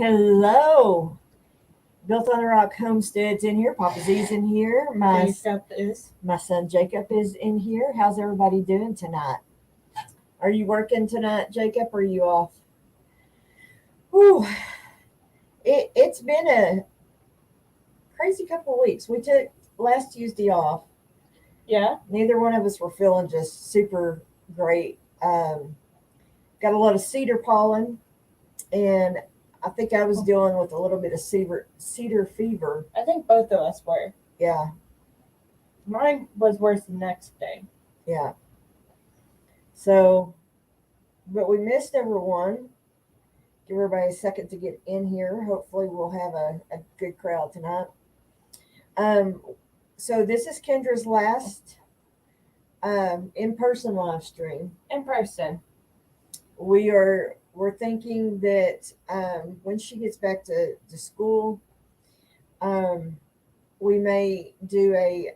Hello. Built on the Rock Homestead's in here. Papa Z's in here. Jacob is. My son Jacob is in here. How's everybody doing tonight? Are you working tonight, Jacob, or are you off? Whew. It's been a crazy couple of weeks. We took last Tuesday off. Yeah. Neither one of us were feeling just super great. Got a lot of cedar pollen, and I think I was dealing with a little bit of cedar fever. I think both of us were. Yeah, Mine was worse the next day. yeah. So, but we missed everyone. Give everybody a second to get in here. Hopefully, we'll have a good crowd tonight. Um, so this is Kendra's last in-person live stream. In person. We're thinking that when she gets back to school, we may do a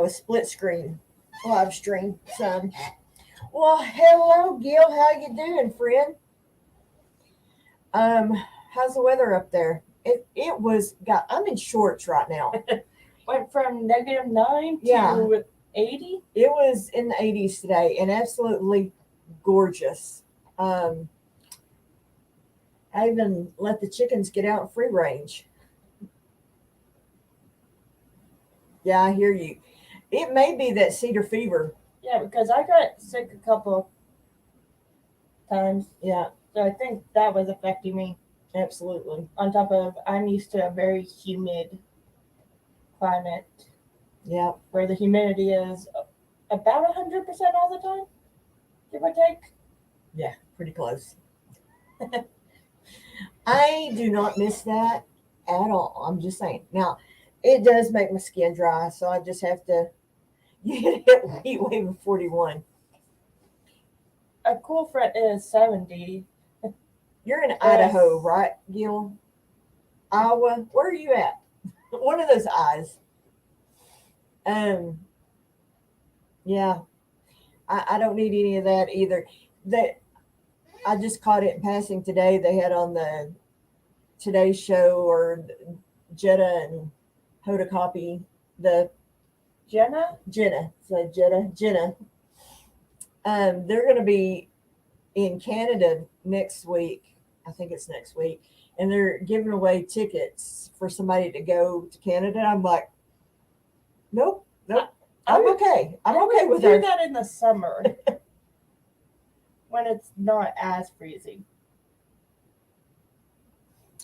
split screen live stream. So, well, hello, Gil. How you doing, friend? How's the weather up there? It was got. I'm in shorts right now. Went from -9 Yeah. to 80. It was in the 80s today, and absolutely gorgeous. I even let the chickens get out in free range. Yeah, I hear you. It may be that cedar fever. Yeah, because I got sick a couple times. Yeah, So I think that was affecting me. absolutely. On top of, I'm used to a very humid climate Yeah, where the humidity is about 100% all the time, give or take. yeah, pretty close. I do not miss that at all. I'm just saying. Now, it does make my skin dry, so I just have to get a heat wave of 41. A cool front is 70. You're in Idaho, right, Gil? Iowa? Where are you at? One of those eyes. Yeah, I don't need any of that either. That I just caught it in passing today. They had on the Today Show or Jetta and Hoda Copy the Jenna? Jenna. They're going to be in Canada next week. I think it's next week, and they're giving away tickets for somebody to go to Canada. I'm like, nope. I'm okay. I'm okay with do that. that in the summer when it's not as freezing.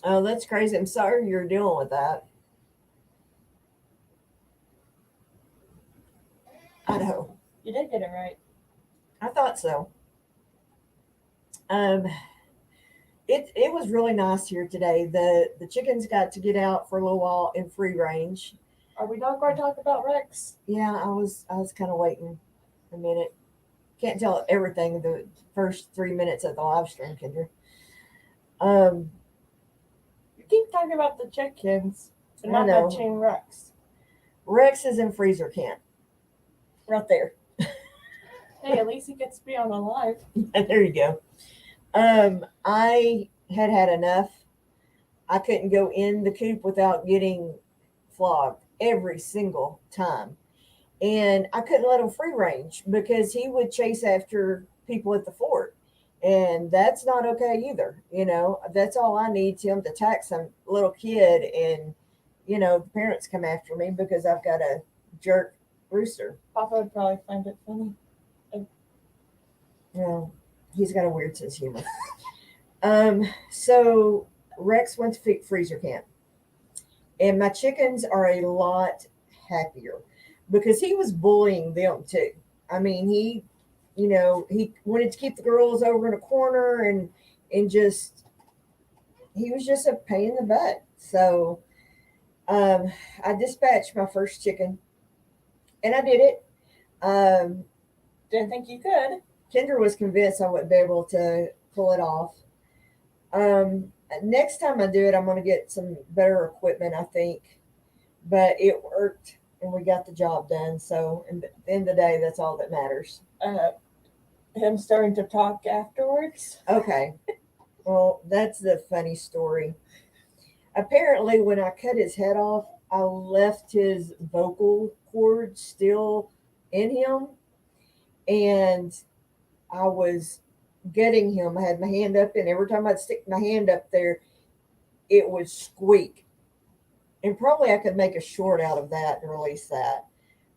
Oh, that's crazy. I'm sorry you're dealing with that. Idaho. You did get it right. I thought so. Um, it was really nice here today. The chickens got to get out for a little while in free range. Are we not going to talk about Rex? Yeah, I was kind of waiting a minute. Can't tell everything the first 3 minutes of the live stream, Kendra. You keep talking about the chickens and I not know. mentioning Rex. Rex is in freezer camp, right there. Hey, at least he gets to be on the live. There you go. I had enough. I couldn't go in the coop without getting flogged every single time. And I couldn't let him free range because he would chase after people at the fort. And that's not okay either. That's all I need to him to attack some little kid and, the parents come after me because I've got a jerk rooster. Papa would probably find it funny. Well, he's got a weird sense of humor. So Rex went to freezer camp, and my chickens are a lot happier because he was bullying them too. I mean, he wanted to keep the girls over in a corner and just he was just a pain in the butt. So I dispatched my first chicken, and I did it. Didn't think you could. Kendra was convinced I wouldn't be able to pull it off. Next time I do it, I'm going to get some better equipment, I think. But it worked, and we got the job done. So, at the end of the day, that's all that matters. Him starting to talk afterwards. Okay. Well, that's the funny story. Apparently, when I cut his head off, I left his vocal cord still in him, and I was gutting him. I had my hand up, and every time I'd stick my hand up there, it would squeak. And probably I could make a short out of that and release that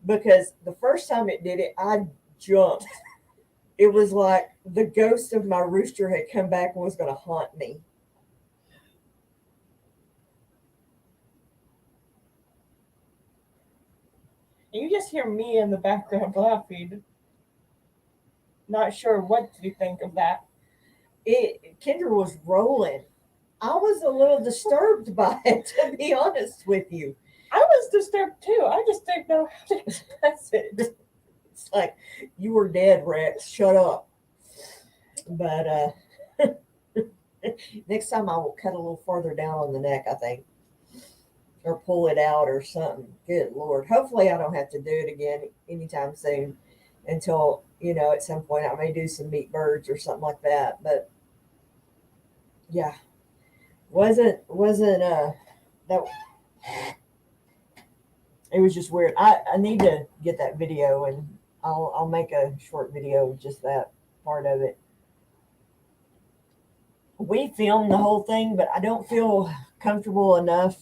because the first time it did it, I jumped. It was like the ghost of my rooster had come back and was going to haunt me. And you just hear me in the background laughing. Not sure what to think of that. Kendra was rolling. I was a little disturbed by it, to be honest with you. I was disturbed too. I just didn't know how to express it. It's like, you were dead, Rex. Shut up. But next time I will cut a little farther down on the neck, I think, or pull it out or something. Good Lord. Hopefully, I don't have to do it again anytime soon until, at some point I may do some meat birds or something like that. But yeah, wasn't that it was just weird. I need to get that video and I'll make a short video of just that part of it. We filmed the whole thing, but I don't feel comfortable enough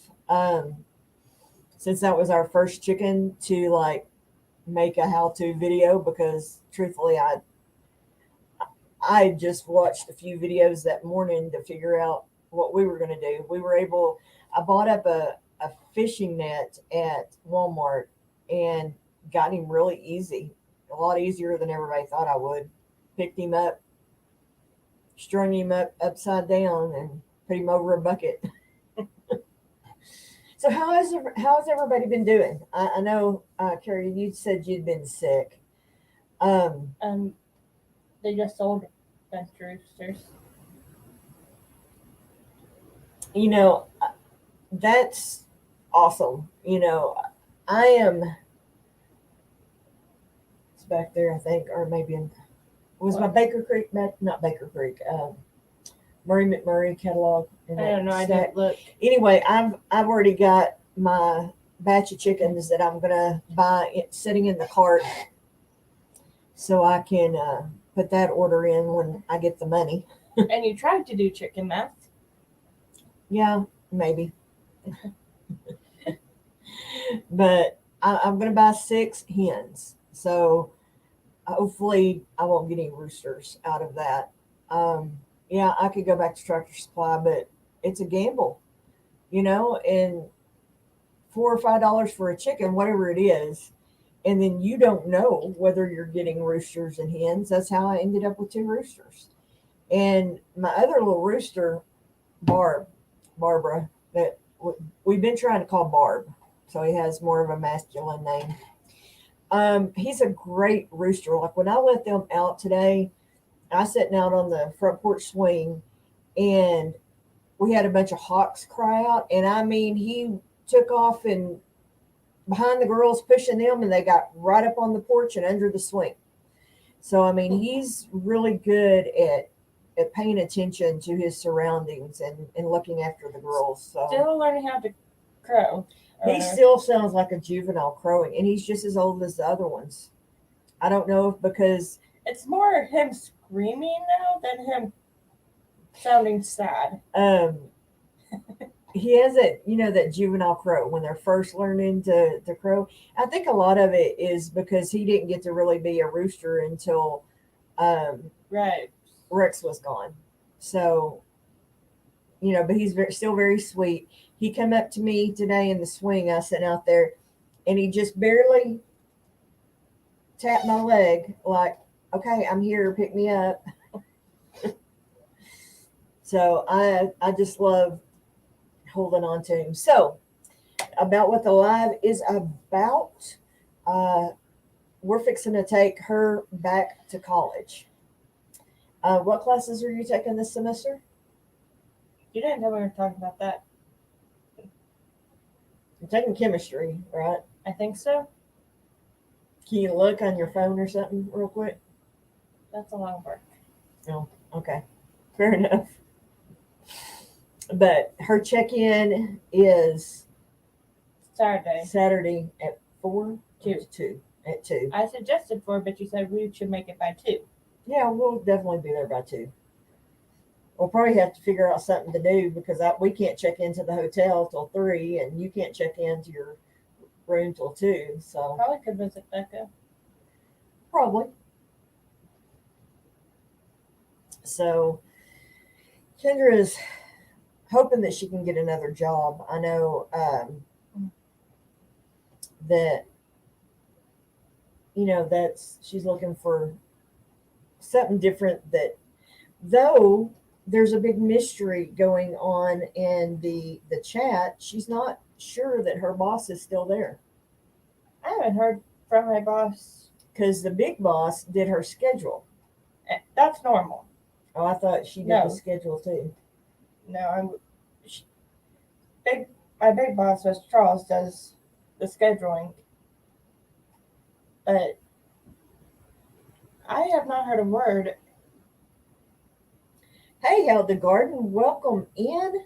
since that was our first chicken to like make a how-to video because truthfully I just watched a few videos that morning to figure out what we were going to do. I bought up a fishing net at Walmart and got him really easy, a lot easier than everybody thought I would. Picked him up, strung him up upside down, and put him over a bucket. So how's everybody been doing? I know, Carrie, you said you'd been sick. Um, They just sold a bunch of roosters. you know, that's awesome. I am. It's back there, I think, or maybe was my Baker Creek, not Baker Creek, Murray McMurray catalog. I don't know. I stack. didn't look. Anyway, I've already got my batch of chickens that I'm gonna buy sitting in the cart, so I can put that order in when I get the money. And you tried to do chicken math. Yeah, maybe. But I'm gonna buy 6 hens, so hopefully I won't get any roosters out of that. Yeah, I could go back to Tractor Supply, but it's a gamble, and $4 or $5 for a chicken, whatever it is, and then you don't know whether you're getting roosters and hens. That's how I ended up with 2 roosters. And my other little rooster, Barbara, that we've been trying to call Barb, so he has more of a masculine name. He's a great rooster. Like when I let them out today, I sitting out on the front porch swing, and we had a bunch of hawks cry out, and I mean he took off and behind the girls pushing them, and they got right up on the porch and under the swing. So I mean he's really good at paying attention to his surroundings and looking after the girls. So Still learning how to crow. he still sounds like a juvenile crowing, and he's just as old as the other ones. I don't know if because It's more him screaming now than him sounding sad. he has that juvenile crow when they're first learning to crow. I think a lot of it is because he didn't get to really be a rooster until Right. Rex was gone. So, but he's still very sweet. He come up to me today in the swing. I was sitting out there, and he just barely tapped my leg, like, "Okay, I'm here. Pick me up." So I just love holding on to him. So, about what the live is about, we're fixing to take her back to college. What classes are you taking this semester? You didn't know we were talking about that. You're taking chemistry, right? I think so. Can you look on your phone or something real quick? That's a lot of work. Oh, okay. Fair enough. But her check-in is Saturday. Saturday at 4? Two. 2. At 2. I suggested 4, but you said we should make it by 2. Yeah, we'll definitely be there by 2. We'll probably have to figure out something to do because we can't check into the hotel till 3, and you can't check into your room till 2. So Probably could visit Becca. probably. So Kendra is hoping that she can get another job. I know that that's she's looking for something different. That though there's a big mystery going on in the chat, she's not sure that her boss is still there I haven't heard from my boss. because the big boss did her schedule. That's normal. Oh, I thought she did No. the schedule too. No, my big boss was Charles does the scheduling, but I have not heard a word. Hey, Held the Garden, welcome in.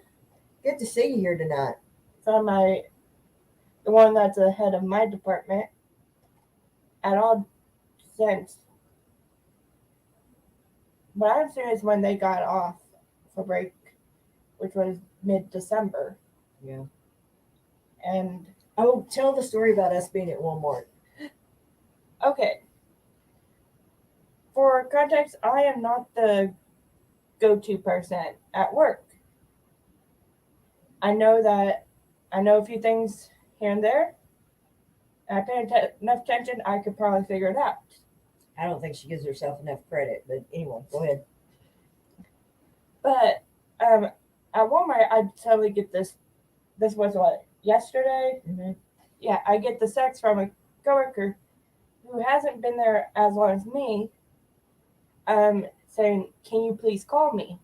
Good to see you here tonight. From the one that's the head of my department at all since. But I'm serious when they got off for break, which was mid-December. Yeah. And Oh, tell the story about us being at Walmart. okay, for context, I am not the go-to person at work. I know a few things here and there. I pay enough attention, I could probably figure it out. I don't think she gives herself enough credit, but anyway, go ahead. But at Walmart, I totally get this. This was what, yesterday? Mm-hmm. Yeah, I get the text from a coworker who hasn't been there as long as me, saying, "Can you please call me?"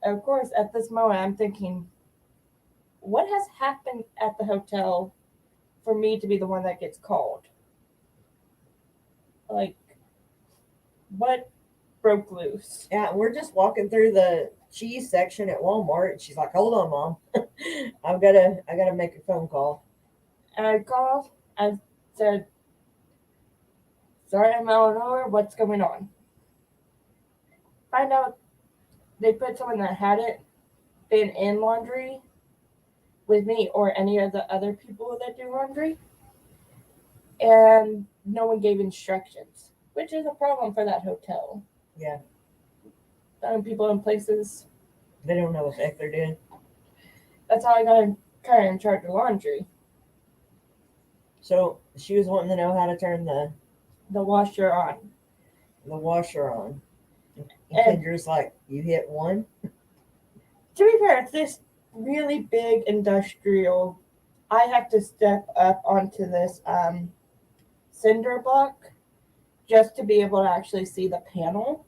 Of course, at this moment, I'm thinking, what has happened at the hotel for me to be the one that gets called? Like, what broke loose? Yeah, we're just walking through the cheese section at Walmart, and she's like, "Hold on, Mom, I gotta make a phone call." And I called and said, "Sorry, I'm out of nowhere. What's going on?" Find out they put someone that hadn't been in laundry with me or any of the other people that do laundry, and no one gave instructions, which is a problem for that hotel. Yeah, People in places. they don't know what the heck they're doing. That's how I got kind of in charge of laundry. So she was wanting to know how to turn the washer on. washer on. And And Kendra's like, "You hit 1?" to be fair, it's this really big industrial. I have to step up onto this cinder block just to be able to actually see the panel.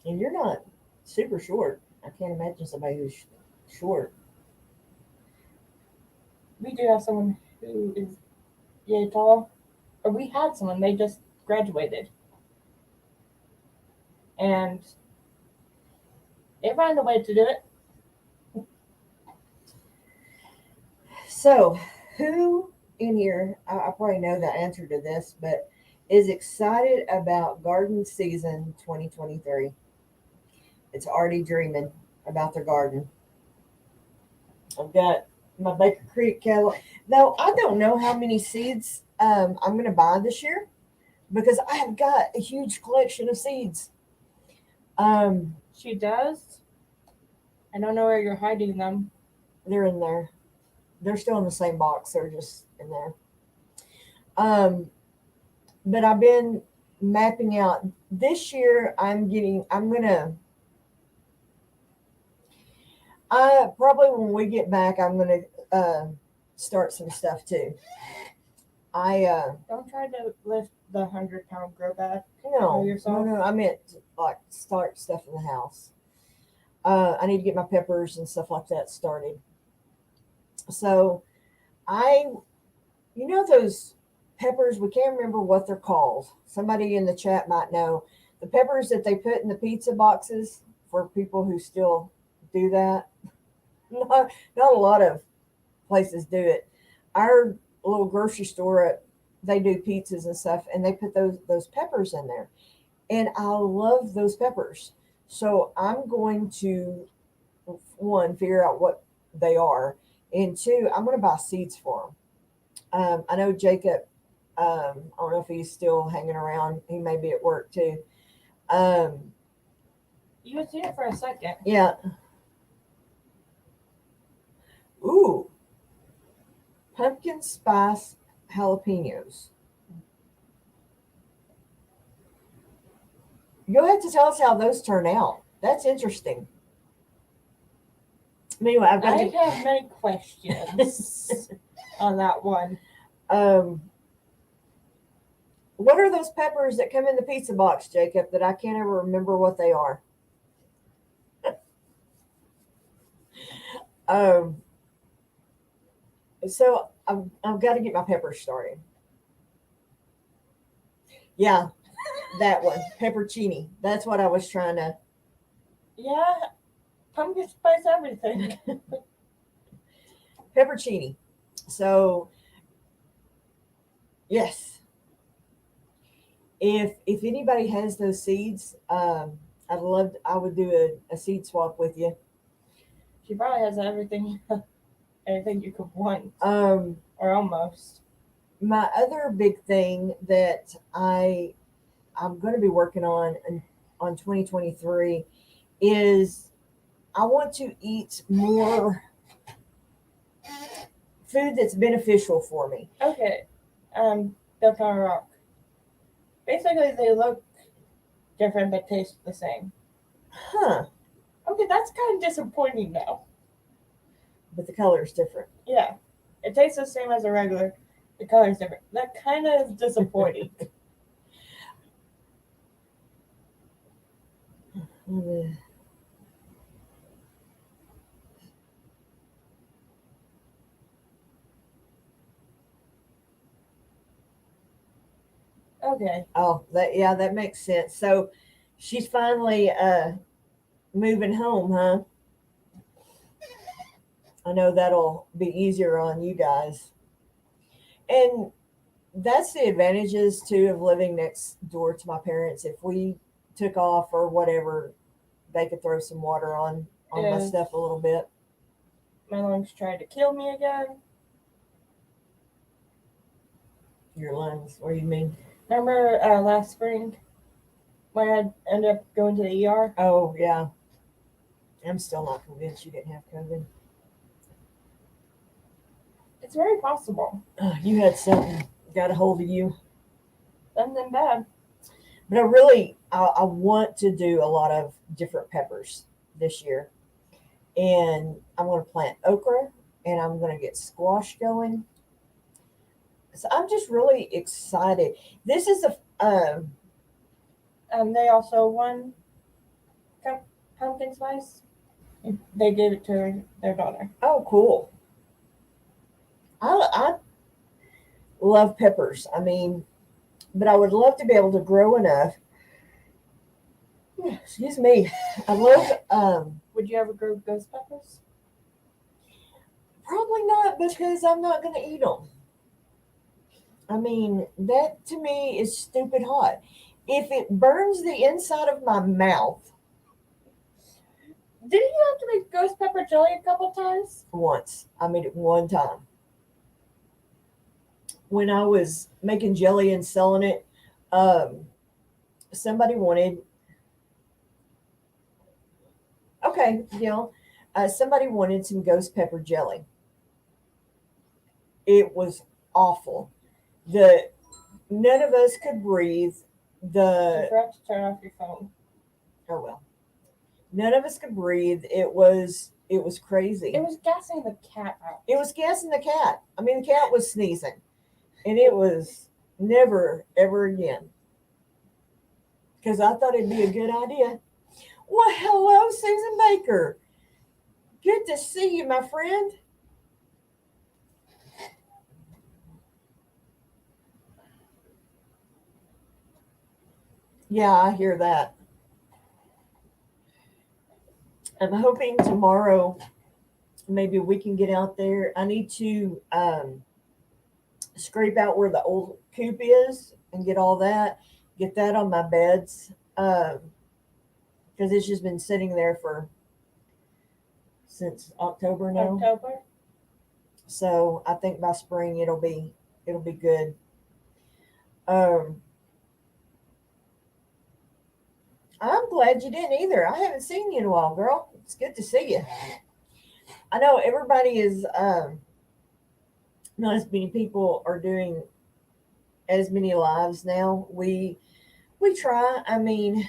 And you're not super short. I can't imagine somebody who's short. We do have someone who is yay tall, or we had someone, they just graduated. And they find a way to do it. So, who in here, I probably know the answer to this, but is excited about garden season 2023? It's already dreaming about their garden. I've got my Baker Creek cattle. Though I don't know how many seeds I'm going to buy this year because I have got a huge collection of seeds. She does. I don't know where you're hiding them. They're in there. They're still in the same box. They're just in there. But I've been mapping out this year. I'm gonna probably when we get back, I'm gonna start some stuff too. Don't try to lift the 100-pound grow bag. No. I meant like start stuff in the house. I need to get my peppers and stuff like that started. So those peppers, we can't remember what they're called. Somebody in the chat might know. The peppers that they put in the pizza boxes for people who still do that. Not a lot of places do it. Our little grocery store, they do pizzas and stuff, and they put those peppers in there, and I love those peppers. So I'm going to, one, figure out what they are, and two, I'm going to buy seeds for them. I know Jacob. I don't know if he's still hanging around. He may be at work too. Um, You was here for a second. yeah. Ooh, pumpkin spice jalapenos. You'll have to tell us how those turn out. That's interesting. Anyway, I've got I to. have many questions on that one. Um, what are those peppers that come in the pizza box, Jacob, that I can't ever remember what they are? Um, so I've got to get my peppers started. Yeah, that one, peppercini. That's what I was trying to. Yeah, pumpkin spice everything. Peppercini. So yes, if anybody has those seeds, I would do a seed swap with you. She probably has everything, anything you could want, Um, or almost. my other big thing that I'm going to be working on 2023 is I want to eat more food that's beneficial for me. Okay, built on a rock. Basically, they look different but taste the same. Huh? Okay, that's kind of disappointing now. But the color is different. Yeah, it tastes the same as a regular. The color's different. That kind of is disappointing. Okay, Oh, that makes sense. So she's finally moving home, huh? I know that'll be easier on you guys. And that's the advantages too of living next door to my parents. If we took off or whatever, they could throw some water on my if stuff a little bit. my lungs tried to kill me again. Your lungs, what do you mean? Remember last spring when I ended up going to the ER? Oh yeah. I'm still not convinced you didn't have COVID. It's very possible. You had something got a hold of you. Something bad. But I want to do a lot of different peppers this year. And I'm going to plant okra and I'm going to get squash going. So I'm just really excited. This is They also won pumpkin spice. They gave it to their daughter. oh, cool. I love peppers. I mean, but I would love to be able to grow enough. Excuse me. I love Would you ever grow ghost peppers? probably not because I'm not going to eat them. I mean, that to me is stupid hot. If it burns the inside of my mouth Didn't you have to make ghost pepper jelly a couple times? once, I made it one time. When I was making jelly and selling it, um, somebody wanted, okay, somebody wanted some ghost pepper jelly. It was awful. The None of us could breathe. You The forgot to turn off your phone. Oh well, none of us could breathe. It was crazy. It was gassing the cat out. It was gassing the cat. I mean, the cat was sneezing, and it was never ever again because I thought it'd be a good idea. Well, hello, Susan Baker. Good to see you, my friend. Yeah, I hear that. I'm hoping tomorrow maybe we can get out there. I need to scrape out where the old coop is and get all that, get that on my beds, because it's just been sitting there for since October now. October. So I think by spring it'll be good. Um, I'm glad you didn't either. I haven't seen you in a while, girl. It's good to see you. I know everybody is not as many people are doing as many lives now. We try. I mean,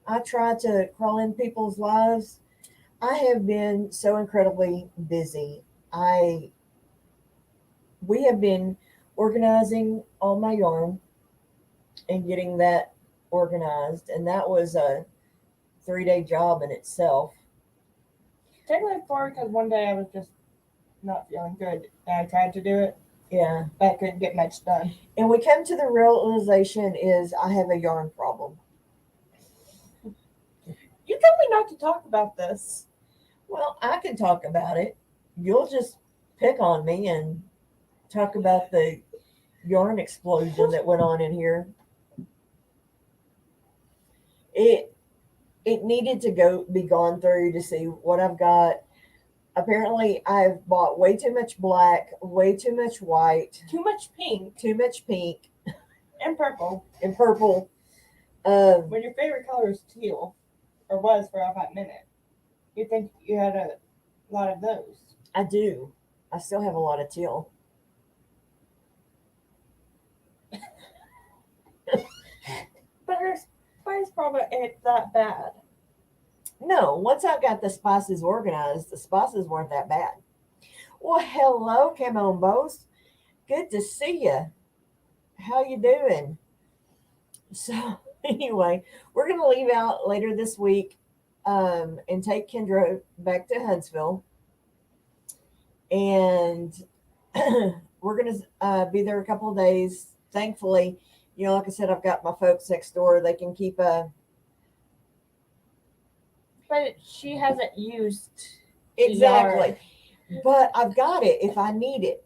I try to crawl in people's lives. I have been so incredibly busy. I We have been organizing all my yarn and getting that organized, and that was a 3-day job in itself. Technically 4 because one day I was just not feeling good and I tried to do it, Yeah. but I couldn't get much done. And we come to the realization is I have a yarn problem. You told me not to talk about this. Well, I can talk about it. You'll just pick on me and talk about the yarn explosion that went on in here. It it needed to be gone through to see what I've got. Apparently, I've bought way too much black, way too much white, Too much pink too much pink and purple. and purple. When your favorite color is teal, or was for a hot minute, you think you had a lot of those. I do. I still have a lot of teal. But her spice problem ain't that bad. No, once I got the spices organized, the spices weren't that bad. Well, hello, come on, Bose. Good to see you. How you doing? So anyway, we're gonna leave out later this week, and take Kendra back to Huntsville, and we're gonna be there a couple of days. Thankfully, like I said, I've got my folks next door. They can keep a But she hasn't used exactly, but I've got it if I need it.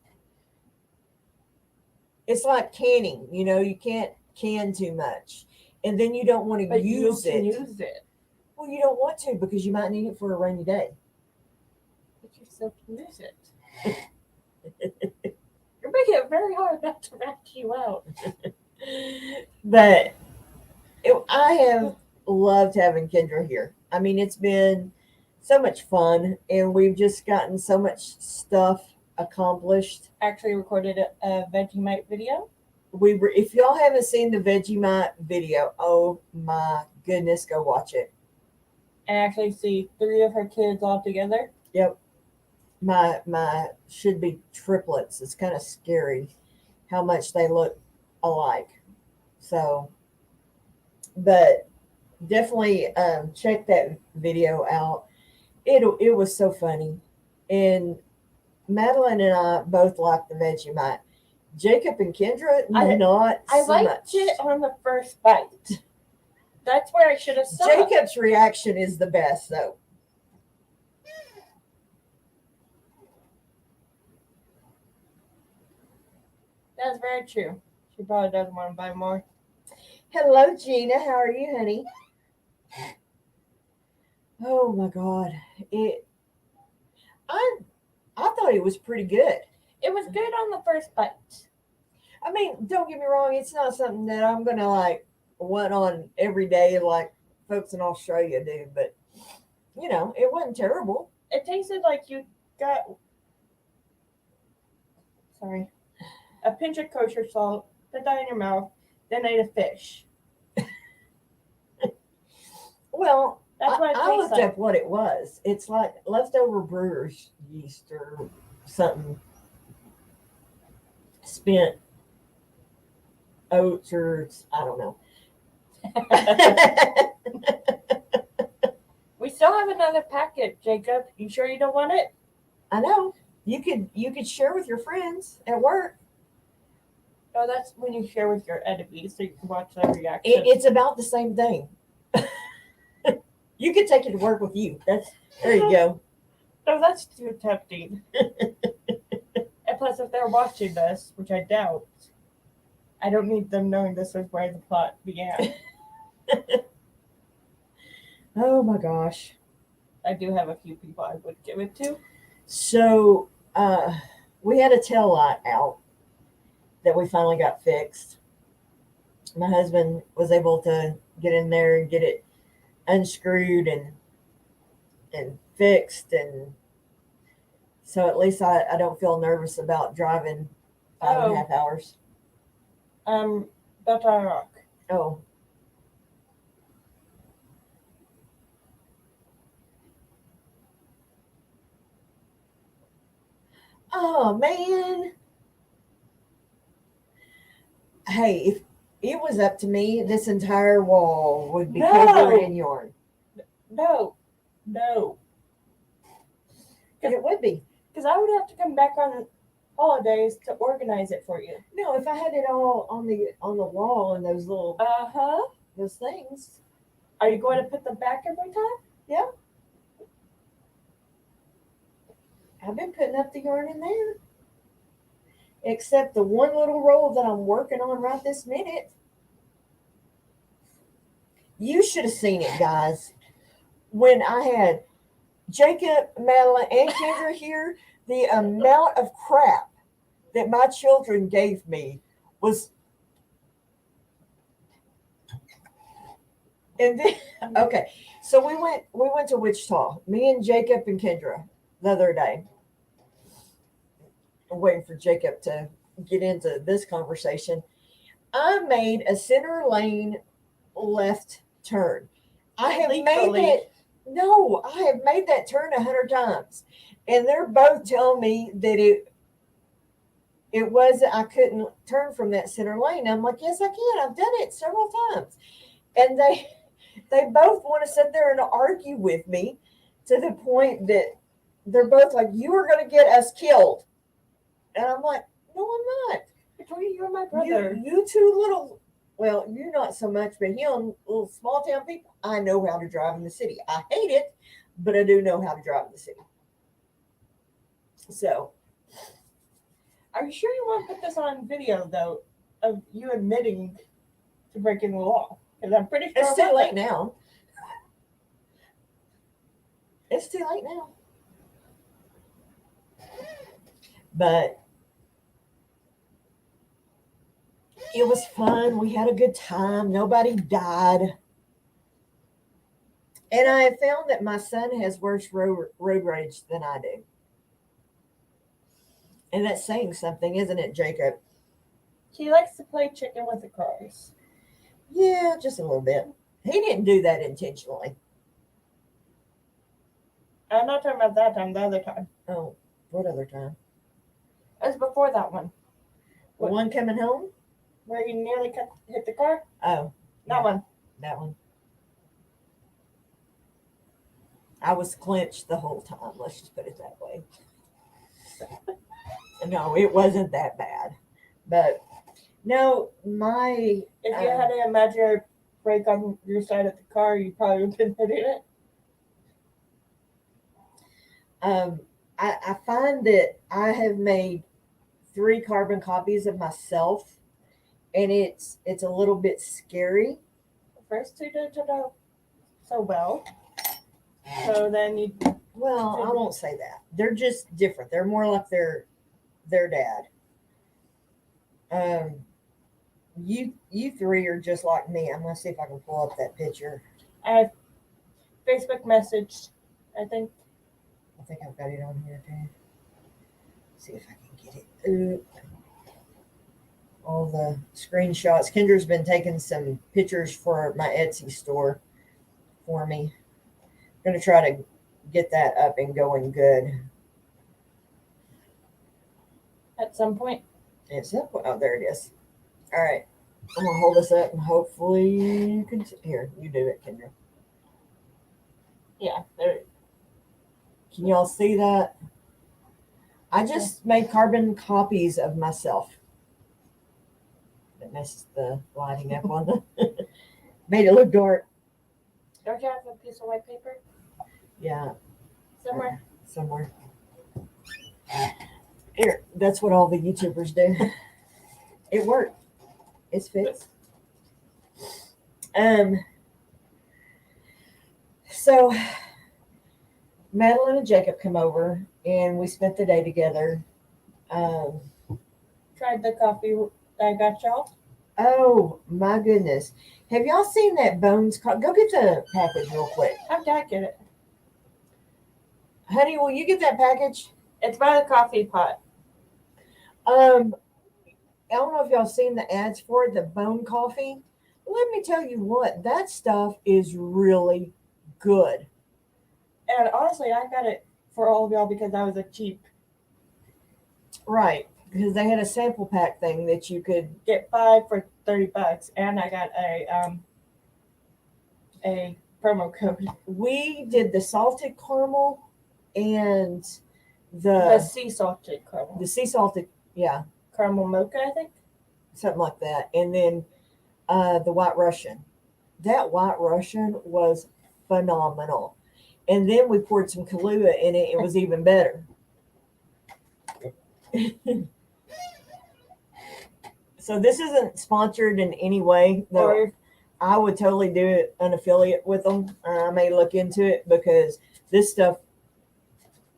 It's like canning. You can't can too much, and then you don't want to but use you can it. use it. Well, you don't want to because you might need it for a rainy day. But you still can use it. You're making it very hard not to rat you out. But I have loved having Kendra here. I mean, it's been so much fun, and we've just gotten so much stuff accomplished. Actually recorded a Vegemite video. If y'all haven't seen the Vegemite video, oh my goodness, go watch it. And actually see 3 of her kids all together. Yep, my should be triplets. It's kind of scary how much they look alike. So, but definitely check that video out. It was so funny, and Madeline and I both like the Vegemite. Jacob and Kendra, not I so liked much. it on the first bite. That's where I should have stopped. Jacob's reaction is the best, though. That's very true. She probably doesn't want to buy more. Hello, Gina. How are you, honey? Oh my God! I thought it was pretty good. It was good on the first bite. I mean, don't get me wrong. It's not something that I'm gonna like want on every day like folks in Australia do, but it wasn't terrible. It tasted like you got a pinch of kosher salt, put that in your mouth, then ate a fish. Well, That's what it I tastes looked like. up what it was. It's like leftover brewer's yeast or something. Spent oats or I don't know. We still have another packet, Jacob. You sure you don't want it? I know. You could share with your friends at work. No, that's when you share with your enemies so you can watch their reaction. It's about the same thing. You could take it to work with you. There you go. No, that's too tempting. And plus, if they're watching this, which I doubt, I don't need them knowing this was where the plot began. Oh my gosh. I do have a few people I would give it to. So we had a tail light out that we finally got fixed. My husband was able to get in there and get it unscrewed and fixed, and so at least I don't feel nervous about driving 5.5 hours. Built on a rock. Oh. Oh man. Hey, if it was up to me, this entire wall would be covered in yarn. No. It would be. Because I would have to come back on holidays to organize it for you. No, if I had it all on the wall and those little those things. Are you going to put them back every time? Yeah. I've been putting up the yarn in there. Except the one little roll that I'm working on right this minute. You should have seen it, guys. When I had Jacob, Madeline, and Kendra here, the amount of crap that my children gave me was. And then, okay, so we went to Wichita. Me and Jacob and Kendra the other day. I'm waiting for Jacob to get into this conversation. I made a center lane left turn. I have made that. No, I have made that turn 100 times, and they're both telling me that it wasn't. I couldn't turn from that center lane. I'm like, yes, I can. I've done it several times, and they both want to sit there and argue with me to the point that they're both like, you are going to get us killed. And I'm like, no, I'm not. Between you and my brother. You two little, well, you're not so much, but him, little small town people, I know how to drive in the city. I hate it, but I do know how to drive in the city. So. Are you sure you want to put this on video, though, of you admitting to breaking the law? Because I'm pretty sure it's too late now. It's too late now. But it was fun. We had a good time. Nobody died. And I have found that my son has worse road rage than I do. And that's saying something, isn't it, Jacob? He likes to play chicken with the cars. Yeah, just a little bit. He didn't do that intentionally. I'm not talking about that time, the other time. Oh, what other time? It was before that one. The one coming home? Where you nearly hit the car? Oh. That one. That one. I was clenched the whole time. Let's just put it that way. No, it wasn't that bad. But, no, my... If you had an imaginary brake on your side of the car, you probably would have been hitting it. I find that I have made 3 carbon copies of myself, and it's a little bit scary. The first 2 didn't turn out so well. So then you... Well, I won't say that. They're just different. They're more like their dad. You 3 are just like me. I'm going to see if I can pull up that picture. I Facebook messaged, I think I've got it on here too. See if I can get it. All the screenshots. Kendra's been taking some pictures for my Etsy store for me. I'm going to try to get that up and going good. At some point. It's up. Oh, there it is. All right. I'm going to hold this up and hopefully you can... Here, you do it, Kendra. Yeah, there. Can y'all see that? I just made carbon copies of myself. That messed the lighting up on the... Made it look dark. Don't you have a piece of white paper Yeah, somewhere? somewhere. Here, that's what all the YouTubers do. It worked. It's fixed. So Madeline and Jacob come over and we spent the day together. Um, Tried the coffee that I got y'all. oh my goodness. Have y'all seen that Bones Go get the package real quick. How did I get it? Honey, will you get that package? It's by the coffee pot. I don't know if y'all seen the ads for it, the bone coffee. Let me tell you what, that stuff is really good. And honestly, I got it for all of y'all because I was a cheap. Right. Because they had a sample pack thing that you could Get 5 for $30, and I got a promo code. we did the salted caramel and The the sea salted caramel. the sea salted, yeah, Caramel mocha, I think. something like that. And then the white Russian. That white Russian was phenomenal. And then we poured some Kahlua in it. It was even better. So this isn't sponsored in any way, though. Or I would totally do it an affiliate with them. I may look into it because this stuff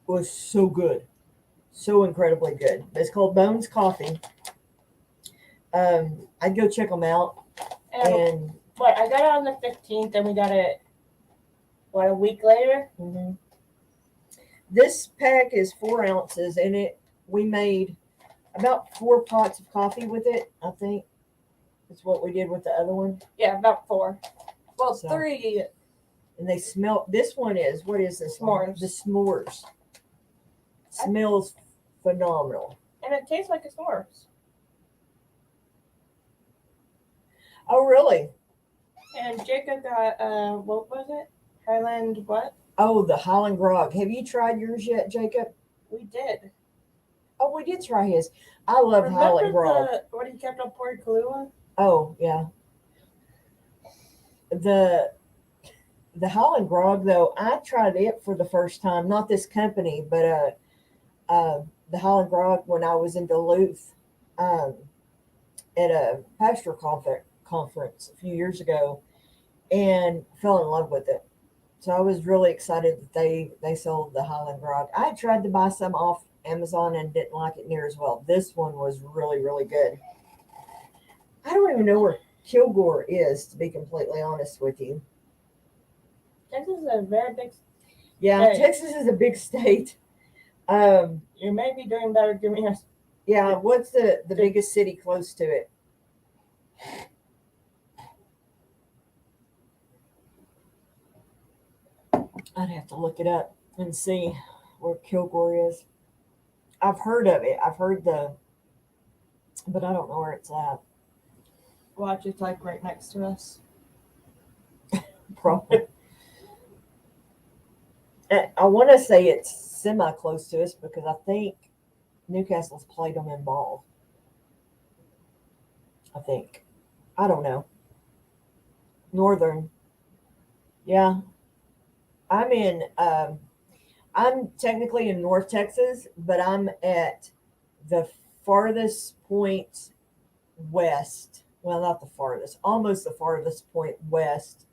was so good, so incredibly good. It's called Bones Coffee. I'd go check them out. And what, I got it on the 15th, and we got it, what, a week later? mhm. This pack is 4 ounces, and we made about 4 pots of coffee with it. I think that's what we did with the other one. Yeah, about 4. Well, So- 3. And they smell. This one is, what is this one? S'mores. The s'mores. Smells phenomenal. And it tastes like a s'mores. Oh, really? And Jacob got, what was it? Highland what? Oh, the Holland Grog. Have you tried yours yet, Jacob? We did. Oh, we did try his. I love Holland Grog. What he kept on pouring Kahlua? Oh, yeah. The Holland Grog, though, I tried it for the first time. Not this company, but the Holland Grog when I was in Duluth at a pastor conference a few years ago, and fell in love with it. So I was really excited that they sold the Holland Grog. I tried to buy some off Amazon and didn't like it near as well. This one was really, really good. I don't even know where Kilgore is, to be completely honest with you. Texas is a very big. Yeah, State. Texas is a big state. You may be doing better giving us. Yeah, what's the biggest city close to it? I'd have to look it up and see where Kilgore is. I've heard of it. I've heard but I don't know where it's at. Watch, it's like right next to us. Probably. I want to say it's semi close to us because I think Newcastle's played them in ball. I think. I don't know. Northern. Yeah. I'm technically in North Texas, but I'm at the farthest point west. Well, not the farthest, almost the farthest point west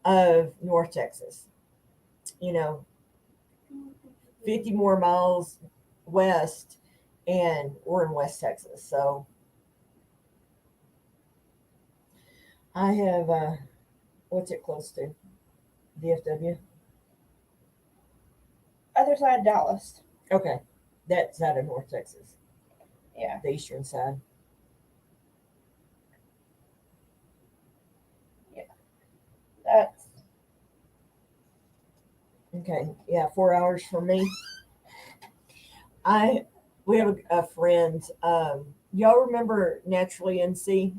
of North Texas. 50 more miles west, and we're in West Texas. So I have, what's it close to? DFW? Other side of Dallas. Okay. That side of North Texas. Yeah. The eastern side. That's. Okay. Yeah, 4 hours from me. We have a friend. Y'all remember Naturally NC?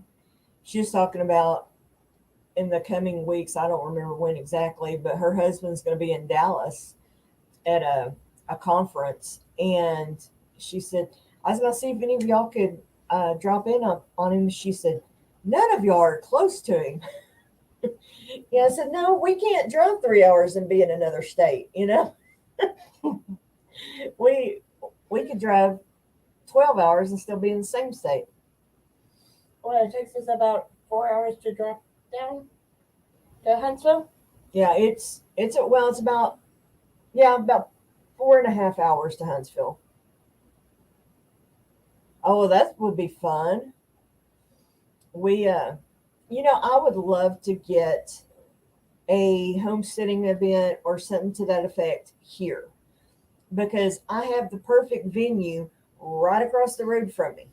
She was talking about in the coming weeks, I don't remember when exactly, but her husband's going to be in Dallas at a conference. And she said, I was going to see if any of y'all could drop in on him. She said, none of y'all are close to him. Yeah, I said, no, we can't drive 3 hours and be in another state, we we could drive 12 hours and still be in the same state. Well, it takes us about 4 hours to drop down to Huntsville. Yeah, it's about, yeah, about 4.5 hours to Huntsville. Oh, that would be fun. We I would love to get a homesteading event or something to that effect here because I have the perfect venue right across the road from me.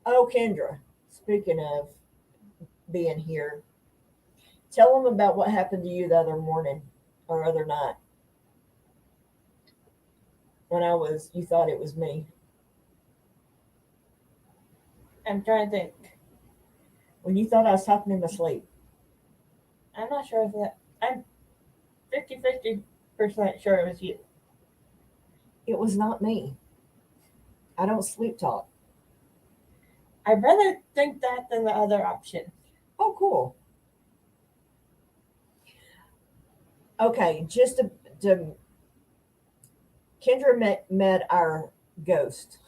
Oh, Kendra, speaking of being here, tell them about what happened to you the other morning or other night when you thought it was me. I'm trying to think. When you thought I was talking in my sleep. I'm not sure if that. I'm 50-50% sure it was you. It was not me. I don't sleep talk. I'd rather think that than the other option. Oh, cool. Okay, just to Kendra met our ghost.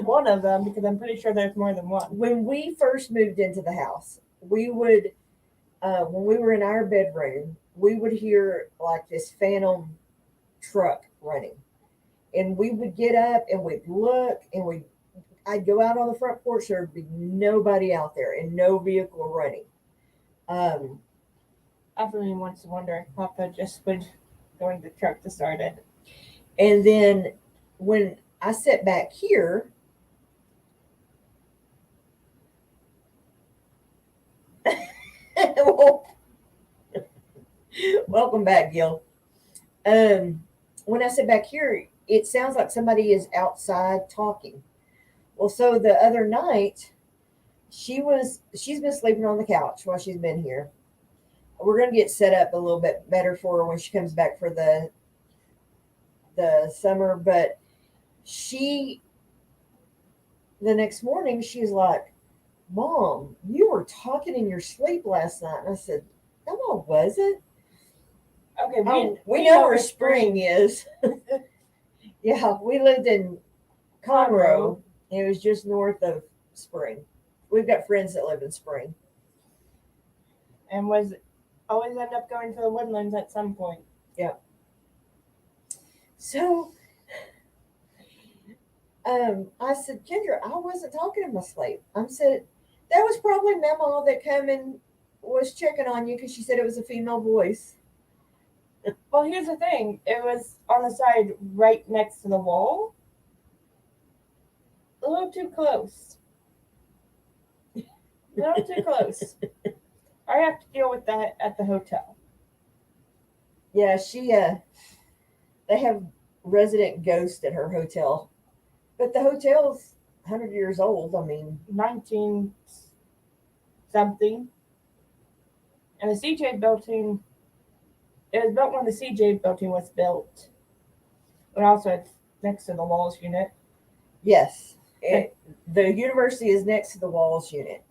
One of them, because I'm pretty sure there's more than one. When we first moved into the house, we would, when we were in our bedroom, we would hear like this phantom truck running. And we would get up and we'd look and I'd go out on the front porch. There'd be nobody out there and no vehicle running. Um, I've really once wondered if Papa just would go in the truck to start it. and then when I sat back here, well, welcome back, Gil. When I sit back here, it sounds like somebody is outside talking. Well, so the other night, she's been sleeping on the couch while she's been here. We're gonna get set up a little bit better for her when she comes back for the summer. But she the next morning she's like, "Mom, you were talking in your sleep last night." And I said, "No, I wasn't." Okay, We know where spring is. Yeah, we lived in Conroe. It was just north of Spring. We've got friends that live in Spring. And was always end up going to the woodlands at some point. Yeah. So I said, Kendra, I wasn't talking in my sleep. I said, that was probably Mama that came and was checking on you because she said it was a female voice. Well, here's the thing. It was on the side right next to the wall. A little too close. A little too close. I have to deal with that at the hotel. Yeah, they have resident ghosts at her hotel. But the hotel's 100 years old. I mean, 19 something. And the CJ building, it was built when the CJ building was built. But also it's next to the Walls unit. yes. The university is next to the Walls unit.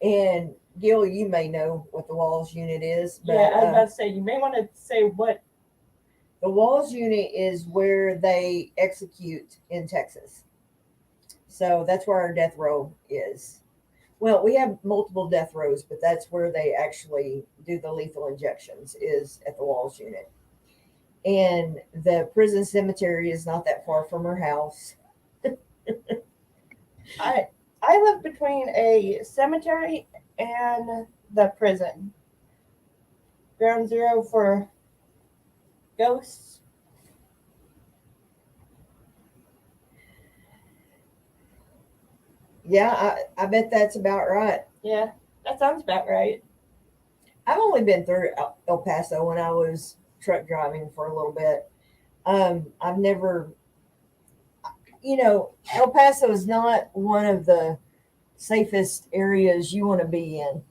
And Gil, you may know what the Walls unit is. But, yeah, I was about to say, you may want to say what. The Walls unit is where they execute in Texas. So that's where our death row is. Well, we have multiple death rows, but that's where they actually do the lethal injections is at the Walls unit. And the prison cemetery is not that far from her house. I live between a cemetery and the prison. Ground zero for ghosts. Yeah, I bet that's about right. Yeah, that sounds about right. I've only been through El Paso when I was truck driving for a little bit. I've never, El Paso is not one of the safest areas you want to be in.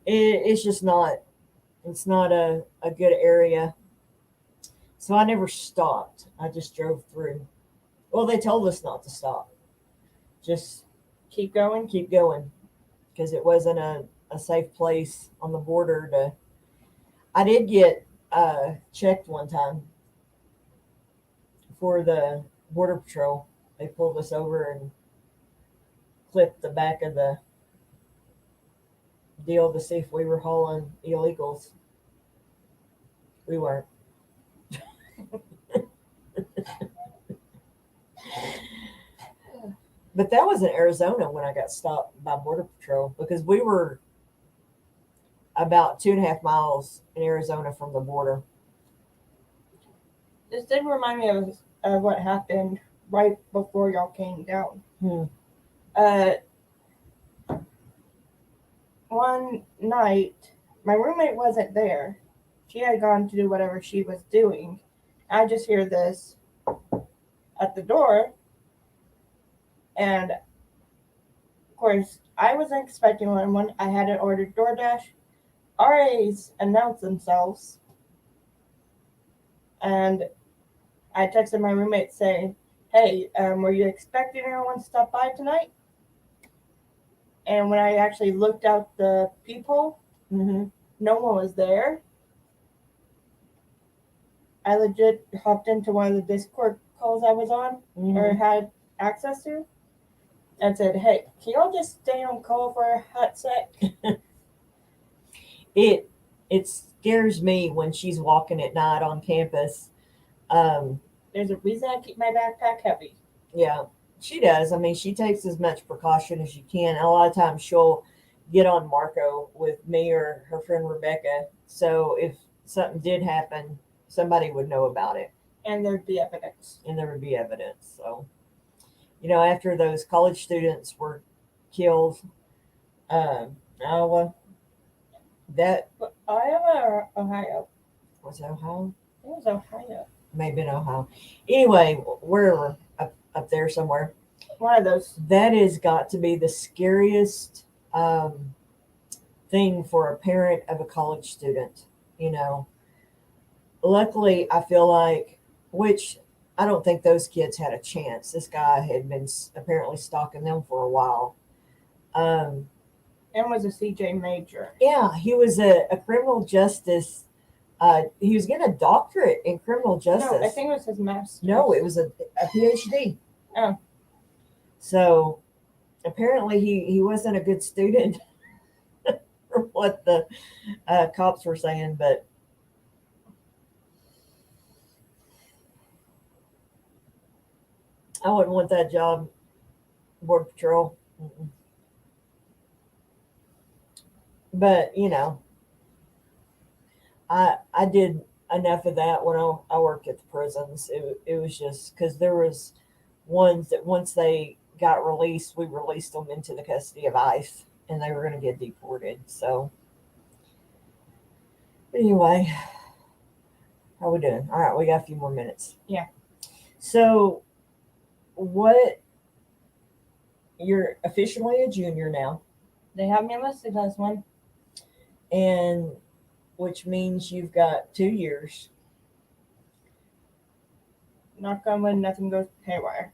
It's just not. It's not a good area. So I never stopped. I just drove through. Well, they told us not to stop. Just Keep going. keep going. because it wasn't a safe place on the border to. I did get checked one time for the border patrol. They pulled us over and clipped the back of the deal to see if we were hauling illegals. We weren't. But that was in Arizona when I got stopped by Border Patrol because we were about 2.5 miles in Arizona from the border. This did remind me of what happened right before y'all came down. Uh, one night, my roommate wasn't there. She had gone to do whatever she was doing. I just hear this at the door, and of course, I wasn't expecting one. When I hadn't ordered DoorDash, RAs announced themselves, and I texted my roommate saying, "Hey, were you expecting anyone to stop by tonight?" And when I actually looked out the peephole, no one was there. I legit hopped into one of the Discord calls I was on or had access to and said, "Hey, can y'all just stay on call for a hot sec?" It scares me when she's walking at night on campus. There's a reason I keep my backpack heavy. Yeah, she does. I mean, she takes as much precaution as she can. A lot of times she'll get on Marco with me or her friend Rebecca. So if something did happen, somebody would know about it. And there'd be evidence. And there would be evidence. So, after those college students were killed, Iowa, that Iowa or Ohio? was Ohio? I think it was Ohio. Maybe in Ohio. Anyway, wherever, up there somewhere. One of those. That has got to be the scariest thing for a parent of a college student. Luckily, I feel like, which I don't think those kids had a chance. This guy had been apparently stalking them for a while. And was a CJ major. Yeah, he was a criminal justice. He was getting a doctorate in criminal justice. No, I think it was his master's. No, it was a PhD. Oh. So apparently he wasn't a good student for what the cops were saying, but I wouldn't want that job, Border Patrol. But, I did enough of that when I worked at the prisons. It was just because there was ones that once they got released, we released them into the custody of ICE, and they were going to get deported. So anyway, how we doing? All right, we got a few more minutes. Yeah. So you're officially a junior now. They have me listed as one. And which means you've got 2 years. Knock on wood, nothing goes haywire.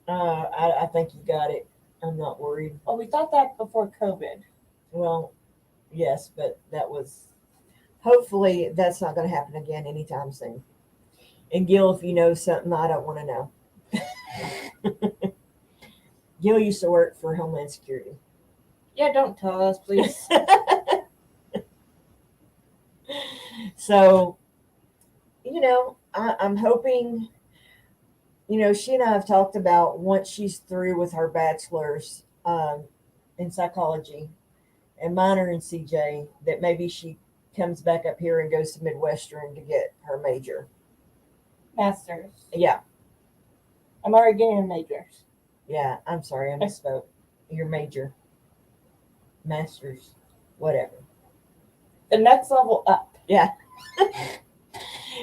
I think you got it. I'm not worried. Well, we thought that before COVID. Well, yes, but hopefully that's not going to happen again anytime soon. And Gil, if you know something I don't want to know. Gil used to work for Homeland Security. Yeah, don't tell us, please. So, I'm hoping, she and I have talked about once she's through with her bachelor's in psychology and minor in CJ, that maybe she comes back up here and goes to Midwestern to get her major. Master's. Yeah. I'm already getting a major's. Yeah, I'm sorry, I misspoke. Your major. Master's. Whatever. The next level up. Yeah.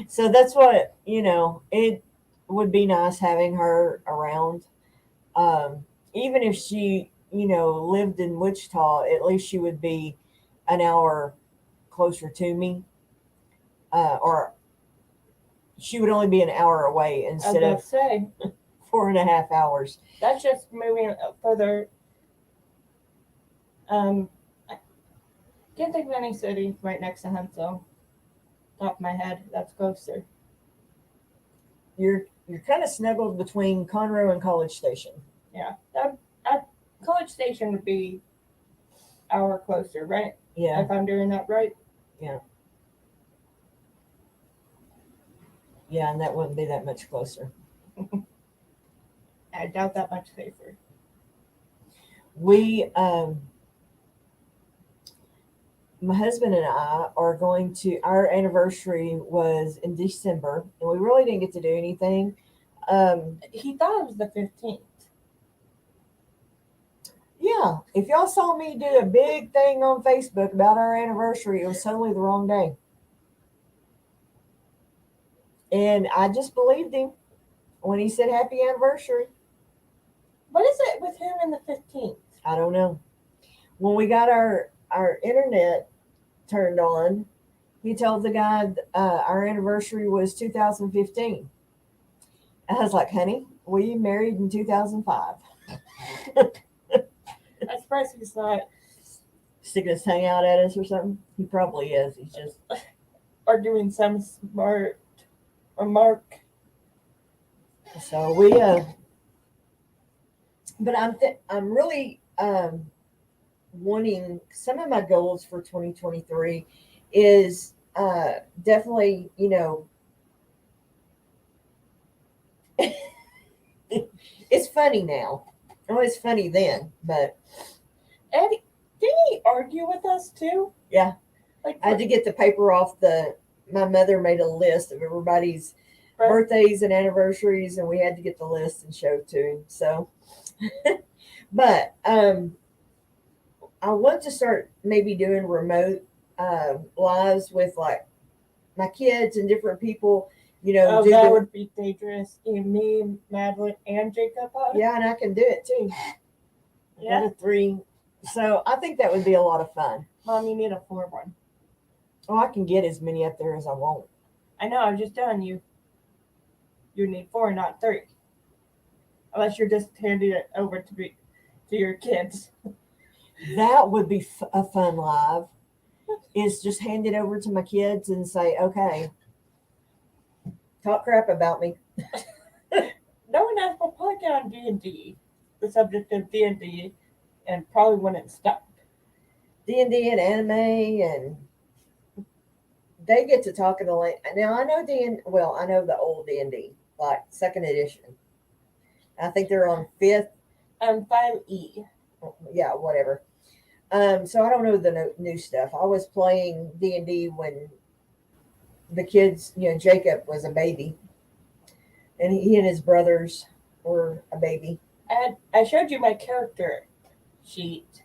So that's what, it would be nice having her around. Even if she, lived in Wichita, at least she would be an hour closer to me. Or she would only be an hour away instead of 4.5 hours. That's just moving further I can't think of any city right next to Huntsville. Top of my head, that's closer. You're kind of snuggled between Conroe and College Station. Yeah, that College Station would be hour closer, right? Yeah, If I'm doing that right. yeah, yeah, and that wouldn't be that much closer. I doubt that much safer. We, my husband and I are going to. Our anniversary was in December, and we really didn't get to do anything. He thought it was the 15th. Yeah, if y'all saw me do a big thing on Facebook about our anniversary, it was totally the wrong day. And I just believed him when he said happy anniversary. What is it with him and the 15th? I don't know. When we got our internet turned on, he told the guy our anniversary was 2015. I was like, honey, we married in 2005. I'm surprised he's not Sticking his tongue out at us or something. He probably is. He's just or doing some smart remark. so we. But I'm really wanting some of my goals for 2023 is definitely it's funny now. Oh, it's funny then, but Eddie, didn't he argue with us too? yeah, Like I had to get the paper off the. My mother made a list of everybody's right? birthdays and anniversaries, and we had to get the list and show it to him. So, but I want to start maybe doing remote lives with like my kids and different people. Oh, Do that the would be dangerous. Me, Madeline, and Jacob. yeah, and I can do it too. Yeah. One of three. So I think that would be a lot of fun. Mom, you need a 4-1. Oh, I can get as many up there as I want. I know. I'm just telling you. You need 4, not 3. Unless you're just handing it over to your kids. That would be a fun live. Is just hand it over to my kids and say, okay, talk crap about me. No one else will probably get on D&D. The subject of D&D, and probably wouldn't stop. D&D and anime, and they get to talk in the late. Now I know well, I know the old D&D, like second edition. I think they're on fifth. 5E. Yeah, whatever. So I don't know the new stuff. I was playing D&D when the kids, Jacob was a baby, and he and his brothers were a baby. And I showed you my character sheet.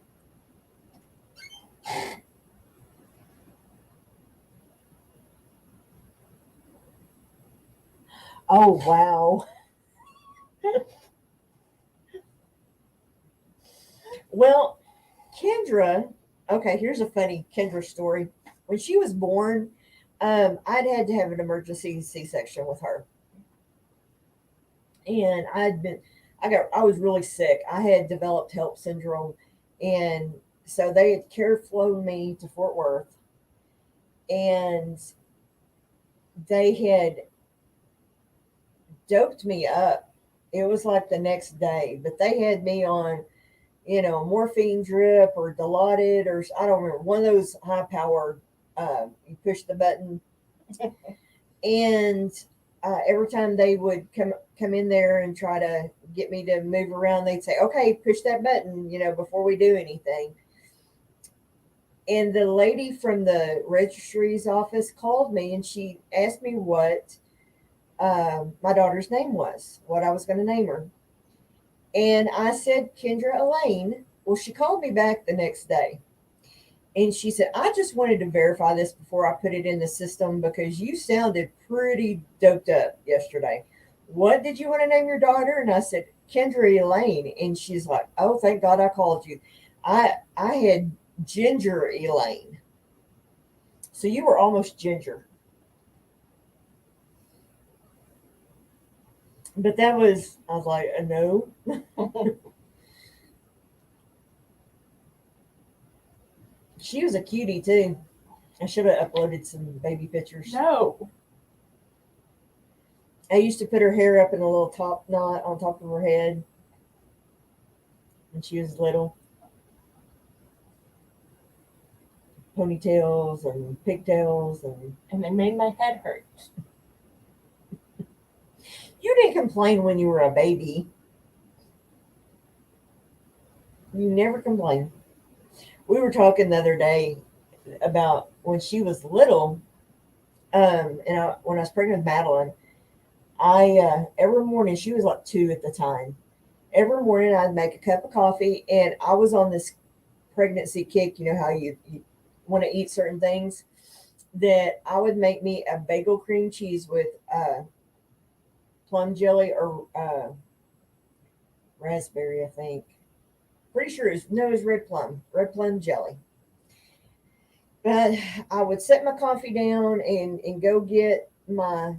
Oh wow. Well, Kendra. Okay, here's a funny Kendra story. When she was born, I'd had to have an emergency C-section with her, and I was really sick. I had developed HELP syndrome, and so they had care flown me to Fort Worth, and they had doped me up. It was like the next day, but they had me on, morphine drip or Dilaudid or I don't remember, one of those high powered. You push the button, and every time they would come in there and try to get me to move around, they'd say, "Okay, push that button," before we do anything. And the lady from the registry's office called me, and she asked me what my daughter's name was, what I was going to name her. And I said, Kendra Elaine. Well, she called me back the next day. And she said, I just wanted to verify this before I put it in the system because you sounded pretty doped up yesterday. What did you want to name your daughter? And I said, Kendra Elaine. And she's like, oh, thank God I called you. I had Ginger Elaine. So you were almost Ginger. But I was like, no. She was a cutie too. I should have uploaded some baby pictures. No. I used to put her hair up in a little top knot on top of her head when she was little. Ponytails and pigtails, And it made my head hurt. you didn't complain when you were a baby. You never complained. We were talking the other day about when she was little, when I was pregnant with Madeline. I every morning, she was like 2 at the time. Every morning I'd make a cup of coffee, and I was on this pregnancy kick. You know how you want to eat certain things. That I would make me a bagel cream cheese with plum jelly or raspberry, I think. Pretty sure it was red plum jelly. But I would set my coffee down and go get my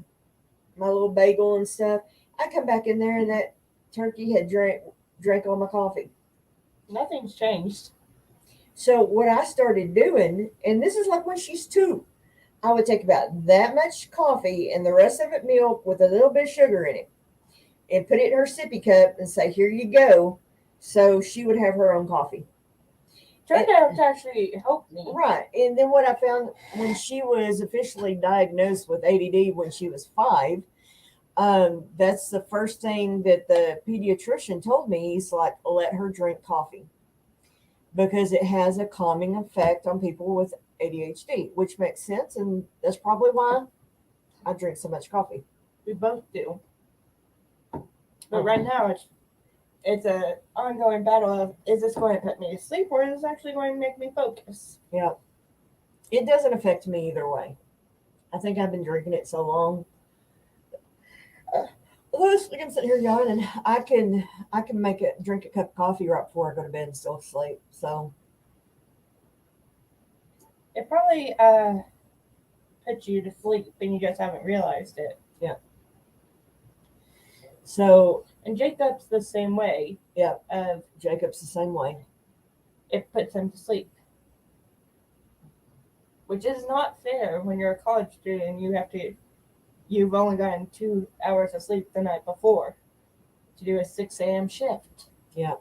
little bagel and stuff. I come back in there and that turkey had drank all my coffee. Nothing's changed. So what I started doing, and this is like when she's 2, I would take about that much coffee and the rest of it milk with a little bit of sugar in it and put it in her sippy cup and say, "Here you go." So she would have her own coffee. Turned out to actually help me. Right. And then what I found when she was officially diagnosed with ADD when she was 5, that's the first thing that the pediatrician told me. He's like, let her drink coffee because it has a calming effect on people with ADHD, which makes sense. And that's probably why I drink so much coffee. We both do. But right now, it's a ongoing battle of, is this going to put me to sleep or is this actually going to make me focus? Yeah. It doesn't affect me either way. I think I've been drinking it so long. Louis, we can sit here yawning. I can drink a cup of coffee right before I go to bed and still sleep. So It probably puts you to sleep and you just haven't realized it. yeah. So And Jacob's the same way. yeah, Jacob's the same way. It puts him to sleep. Which is not fair when you're a college student and you've only gotten 2 hours of sleep the night before to do a 6 a.m. shift. Yeah.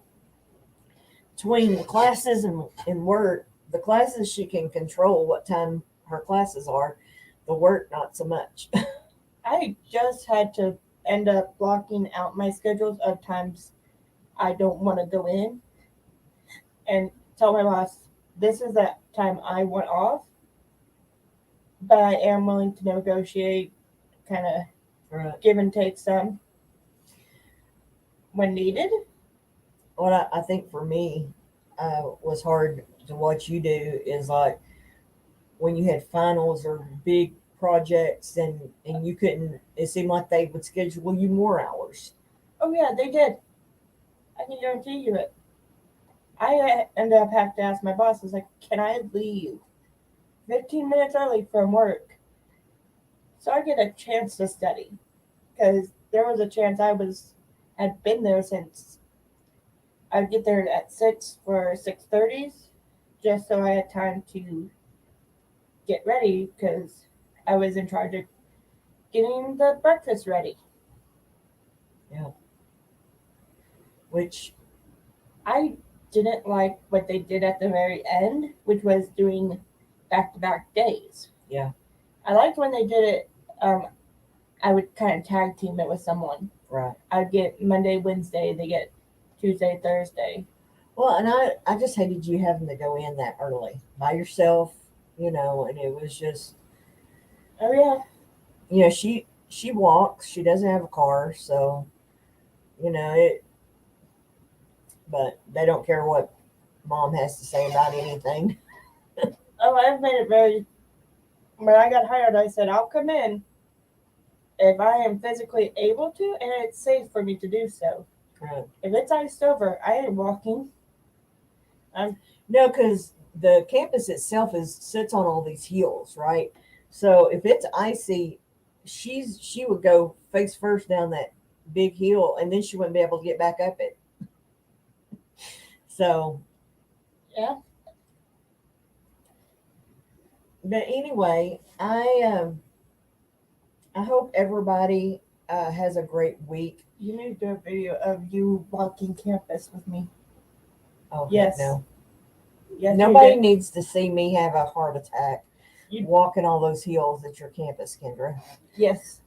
Between the classes and work, the classes she can control what time her classes are. The work, not so much. I just had to end up blocking out my schedules of times I don't want to go in and tell my boss, this is that time I want off, but I am willing to negotiate, kind of Right. give and take some when needed. What I think for me was hard to watch you do is like when you had finals or big projects and you couldn't, it seemed like they would schedule you more hours. Oh yeah, they did. I can guarantee you it. I ended up having to ask my boss, I was like, can I leave 15 minutes early from work so I get a chance to study? Because there was a chance had been there since I'd get there at 6 for 6:30s, just so I had time to get ready because I was in charge of getting the breakfast ready. Yeah. Which I didn't like what they did at the very end, which was doing back-to-back days. Yeah. I liked when they did it. I would kind of tag team it with someone. right. I'd get Monday, Wednesday. They get Tuesday, Thursday. Well, and I just hated you having to go in that early by yourself, and it was just, Oh yeah, she walks, she doesn't have a car, so it. But they don't care what mom has to say about anything. Oh, I've made it very. When I got hired, I said I'll come in if I am physically able to, and it's safe for me to do so. Right. If it's iced over, I ain't walking. No, because the campus itself sits on all these hills, right? So if it's icy, she would go face first down that big hill, and then she wouldn't be able to get back up it. So Yeah. But anyway, I hope everybody has a great week. You need to do a video of you walking campus with me. Oh, Yes. no. Yes, Nobody needs to see me have a heart attack You- walking all those hills at your campus, Kendra. Yes.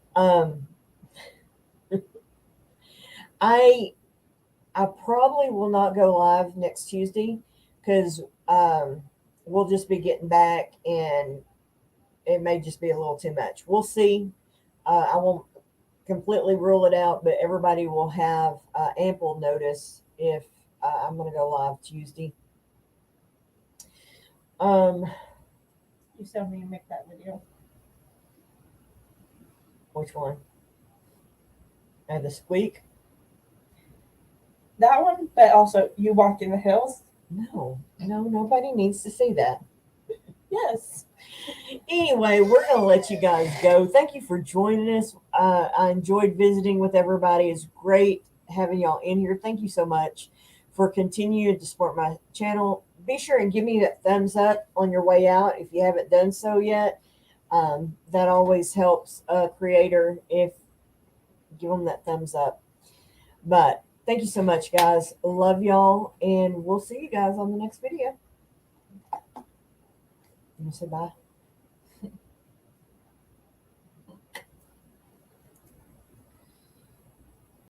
I probably will not go live next Tuesday because we'll just be getting back and it may just be a little too much. We'll see. I won't completely rule it out, but everybody will have ample notice if I'm going to go live Tuesday. You saw me make that video. Which one? The squeak? That one, but also you walking the hills. No, nobody needs to see that. Yes. Anyway, we're going to let you guys go. Thank you for joining us. I enjoyed visiting with everybody. It's great having y'all in here. Thank you so much for continuing to support my channel. Be sure and give me that thumbs up on your way out if you haven't done so yet. That always helps a creator if give them that thumbs up. But thank you so much, guys. Love y'all, and we'll see you guys on the next video. You want to say bye?